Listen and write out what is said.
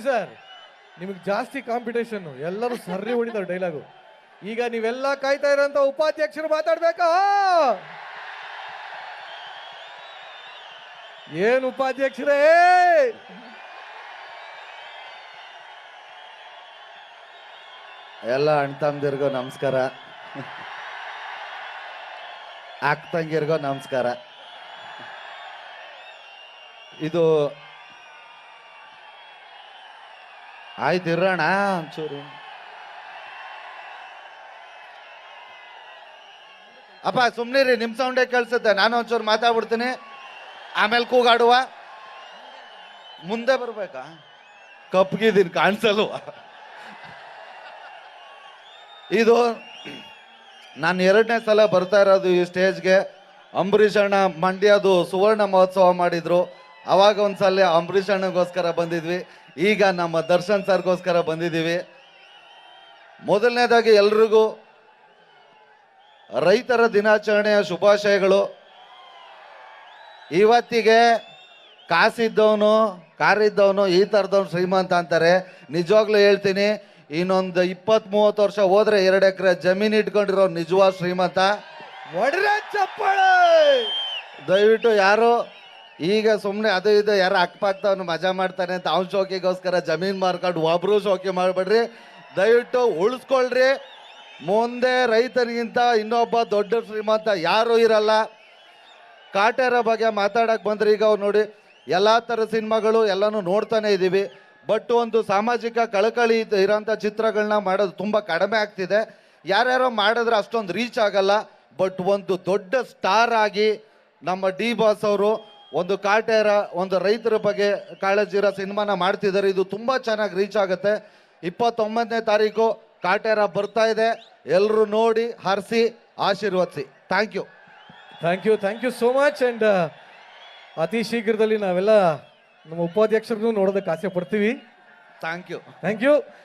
Sir ನಿಮಗೆ ಜಾಸ್ತಿ competition ಎಲ್ಲರೂ ಸರ್ರಿ ಹೊಡಿತಾರೆ ಡೈಲಾಗು. ಈಗ ನೀವೆಲ್ಲ ಕಾಯ್ತಾ ಇರೋಂತ ಉಪಾಧ್ಯಕ್ಷರು ಮಾತಾಡ್ಬೇಕಾ? ಏನ್ ಉಪಾಧ್ಯಕ್ಷರೇ, ಎಲ್ಲ ಅಣ್ತಂದಿರ್ಗೋ ನಮಸ್ಕಾರ, ಅಕ್ಕಂಗಿರ್ಗೋ ನಮಸ್ಕಾರ. ಇದು ಆಯ್ತು ಇರೋಣ ಒಂಚೂರು. ಅಪ್ಪ ಸುಮ್ನಿರಿ, ನಿಮ್ ಸೌಂಡೇ ಕೇಳಿಸುತ್ತೆ. ನಾನು ಒಂಚೂರು ಮಾತಾಡ್ಬಿಡ್ತೀನಿ, ಆಮೇಲೆ ಕೂಗಾಡುವ. ಮುಂದೆ ಬರ್ಬೇಕಾ? ಕಪ್ಗಿದ್ದೀನಿ, ಕಾಣಿಸಲ್ವ? ಇದು ನಾನು 2ನೇ ಸಲ ಬರ್ತಾ ಇರೋದು ಈ ಸ್ಟೇಜ್ಗೆ. ಅಂಬರೀಷ್ ಅಣ್ಣ ಮಂಡ್ಯದು ಸುವರ್ಣ ಮಹೋತ್ಸವ ಮಾಡಿದ್ರು, ಅವಾಗ ಒಂದ್ಸಲ ಅಂಬರೀಷ್ ಅಣ್ಣಗೋಸ್ಕರ ಬಂದಿದ್ವಿ. ಈಗ ನಮ್ಮ ದರ್ಶನ್ ಸರ್ಗೋಸ್ಕರ ಬಂದಿದ್ದೀವಿ. ಮೊದಲನೇದಾಗಿ ಎಲ್ರಿಗೂ ರೈತರ ದಿನಾಚರಣೆಯ ಶುಭಾಶಯಗಳು. ಇವತ್ತಿಗೆ ಕಾಸಿದ್ದವನು ಕಾರಿದ್ದವನು ಈ ಥರದವನು ಶ್ರೀಮಂತ ಅಂತಾರೆ. ನಿಜವಾಗ್ಲೂ ಹೇಳ್ತೀನಿ, ಇನ್ನೊಂದು 20-30 ವರ್ಷ ಹೋದ್ರೆ 2 ಎಕರೆ ಜಮೀನು ಇಟ್ಕೊಂಡಿರೋ ನಿಜವಾದ ಶ್ರೀಮಂತ. ಒಡ್ರೆ ಚಪ್ಪಾಳೆ. ದಯವಿಟ್ಟು ಯಾರು ಈಗ ಸುಮ್ಮನೆ ಅದು ಇದು ಯಾರು ಅಕ್ಕಪಕ್ಕದವನು ಮಜಾ ಮಾಡ್ತಾನೆ ಅಂತ ಅವ್ನ ಶೋಕಿಗೋಸ್ಕರ ಜಮೀನು ಮಾರ್ಕೊಂಡು ಒಬ್ರು ಶೋಕಿ ಮಾಡಬೇಡ್ರಿ. ದಯವಿಟ್ಟು ಉಳಿಸ್ಕೊಳ್ರಿ. ಮುಂದೆ ರೈತನಿಗಿಂತ ಇನ್ನೊಬ್ಬ ದೊಡ್ಡ ಶ್ರೀಮಂತ ಯಾರೂ ಇರಲ್ಲ. ಕಾಟೇರ ಬಗ್ಗೆ ಮಾತಾಡಕ್ಕೆ ಬಂದ್ರೆ ಈಗ ಅವ್ರು ನೋಡಿ, ಎಲ್ಲ ಥರ ಸಿನಿಮಾಗಳು ಎಲ್ಲನೂ ನೋಡ್ತಾನೆ ಇದ್ದೀವಿ. ಬಟ್ ಒಂದು ಸಾಮಾಜಿಕ ಕಳಕಳಿ ಇರೋಂಥ ಚಿತ್ರಗಳನ್ನ ಮಾಡೋದು ತುಂಬ ಕಡಿಮೆ ಆಗ್ತಿದೆ. ಯಾರ್ಯಾರೋ ಮಾಡಿದ್ರೆ ಅಷ್ಟೊಂದು ರೀಚ್ ಆಗಲ್ಲ. ಬಟ್ ಒಂದು ದೊಡ್ಡ ಸ್ಟಾರ್ ಆಗಿ ನಮ್ಮ ಡಿ ಬಾಸ್ ಅವರು ಒಂದು ಕಾಟೇರ, ಒಂದು ರೈತರ ಬಗ್ಗೆ ಕಾಳಜಿ ಇರೋ ಸಿನಿಮಾನ ಮಾಡ್ತಿದ್ದಾರೆ. ಇದು ತುಂಬ ಚೆನ್ನಾಗಿ ರೀಚ್ ಆಗುತ್ತೆ. 29ನೇ ತಾರೀಕು ಕಾಟೇರ ಬರ್ತಾ ಇದೆ. ಎಲ್ಲರೂ ನೋಡಿ ಹರಿಸಿ ಆಶೀರ್ವದಿಸಿ. Thank you so much. And ಅತಿ ಶೀಘ್ರದಲ್ಲಿ ನಾವೆಲ್ಲ ನಮ್ಮ ಉಪಾಧ್ಯಕ್ಷರನ್ನು ನೋಡೋದಕ್ಕೆ ಆಸೆ ಪಡ್ತೀವಿ. Thank you.